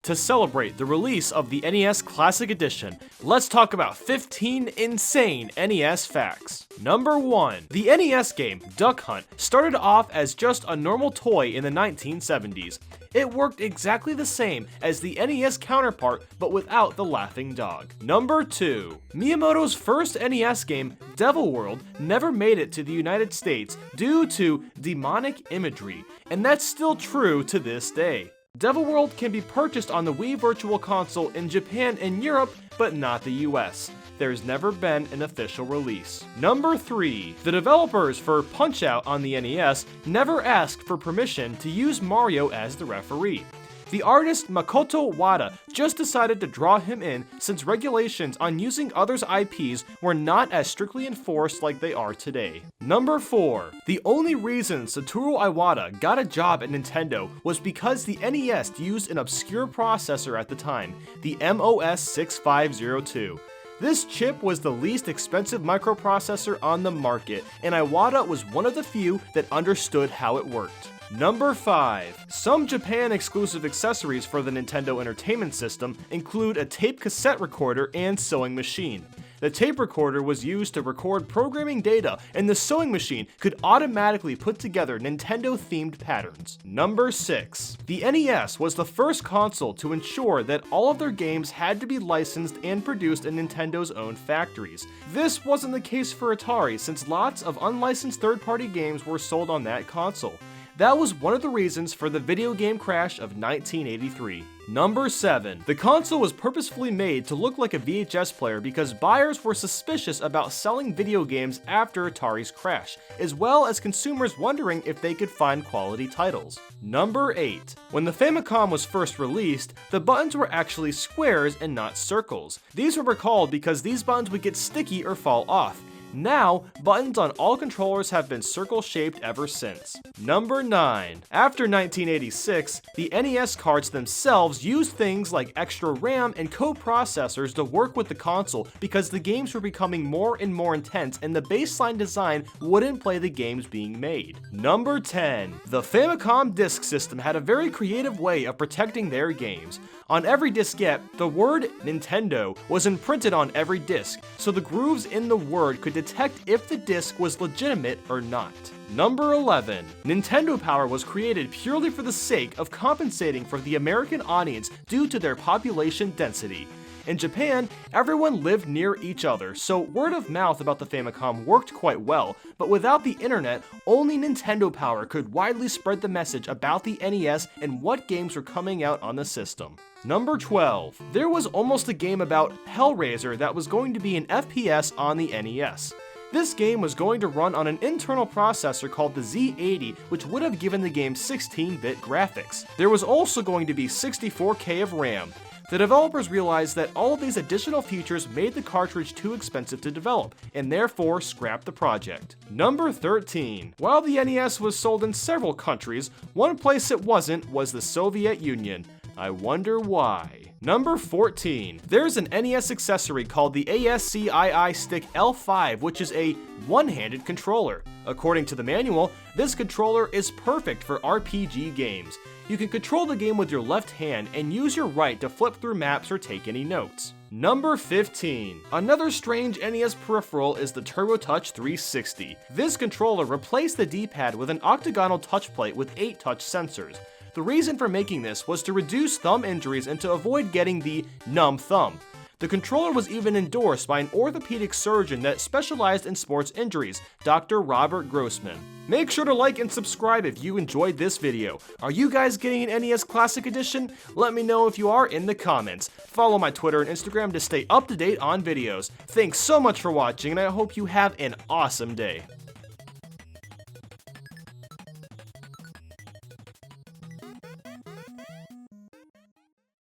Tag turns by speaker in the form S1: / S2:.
S1: To celebrate the release of the NES Classic Edition, let's talk about 15 insane NES facts. Number 1. The NES game Duck Hunt started off as just a normal toy in the 1970s. It worked exactly the same as the NES counterpart, but without the laughing dog. Number 2. Miyamoto's first NES game, Devil World, never made it to the United States due to demonic imagery, and that's still true to this day. Devil World can be purchased on the Wii Virtual Console in Japan and Europe, but not the US. There's never been an official release. Number 3. The developers for Punch-Out on the NES never asked for permission to use Mario as the referee. The artist Makoto Wada just decided to draw him in since regulations on using others' IPs were not as strictly enforced like they are today. Number 4. The only reason Satoru Iwata got a job at Nintendo was because the NES used an obscure processor at the time, the MOS 6502. This chip was the least expensive microprocessor on the market, and Iwata was one of the few that understood how it worked. Number 5. Some Japan-exclusive accessories for the Nintendo Entertainment System include a tape cassette recorder and sewing machine. The tape recorder was used to record programming data, and the sewing machine could automatically put together Nintendo-themed patterns. Number 6. The NES was the first console to ensure that all of their games had to be licensed and produced in Nintendo's own factories. This wasn't the case for Atari, since lots of unlicensed third-party games were sold on that console. That was one of the reasons for the video game crash of 1983. Number 7. The console was purposefully made to look like a VHS player because buyers were suspicious about selling video games after Atari's crash, as well as consumers wondering if they could find quality titles. Number 8. When the Famicom was first released, the buttons were actually squares and not circles. These were recalled because these buttons would get sticky or fall off. Now, buttons on all controllers have been circle-shaped ever since. Number 9. After 1986, the NES carts themselves used things like extra RAM and coprocessors to work with the console because the games were becoming more and more intense and the baseline design wouldn't play the games being made. Number 10. The Famicom Disk System had a very creative way of protecting their games. On every diskette, the word Nintendo was imprinted on every disc, so the grooves in the word could detect if the disc was legitimate or not. Number 11. Nintendo Power was created purely for the sake of compensating for the American audience due to their population density. In Japan, everyone lived near each other, so word of mouth about the Famicom worked quite well, but without the internet, only Nintendo Power could widely spread the message about the NES and what games were coming out on the system. Number 12. There was almost a game about Hellraiser that was going to be an FPS on the NES. This game was going to run on an internal processor called the Z80, which would have given the game 16-bit graphics. There was also going to be 64K of RAM. The developers realized that all of these additional features made the cartridge too expensive to develop, and therefore scrapped the project. Number 13. While the NES was sold in several countries, one place it wasn't was the Soviet Union. I wonder why. Number 14. There's an NES accessory called the ASCIL Sitck L5, which is a one-handed controller. According to the manual, this controller is perfect for RPG games. You can control the game with your left hand and use your right to flip through maps or take any notes. Number 15. Another strange NES peripheral is the TurboTouch 360. This controller replaced the D-pad with an octagonal touch plate with 8 touch sensors. The reason for making this was to reduce thumb injuries and to avoid getting the numb thumb. The controller was even endorsed by an orthopedic surgeon that specialized in sports injuries, Dr. Robert Grossman. Make sure to like and subscribe if you enjoyed this video. Are you guys getting an NES Classic Edition? Let me know if you are in the comments. Follow my Twitter and Instagram to stay up to date on videos. Thanks so much for watching, and I hope you have an awesome day.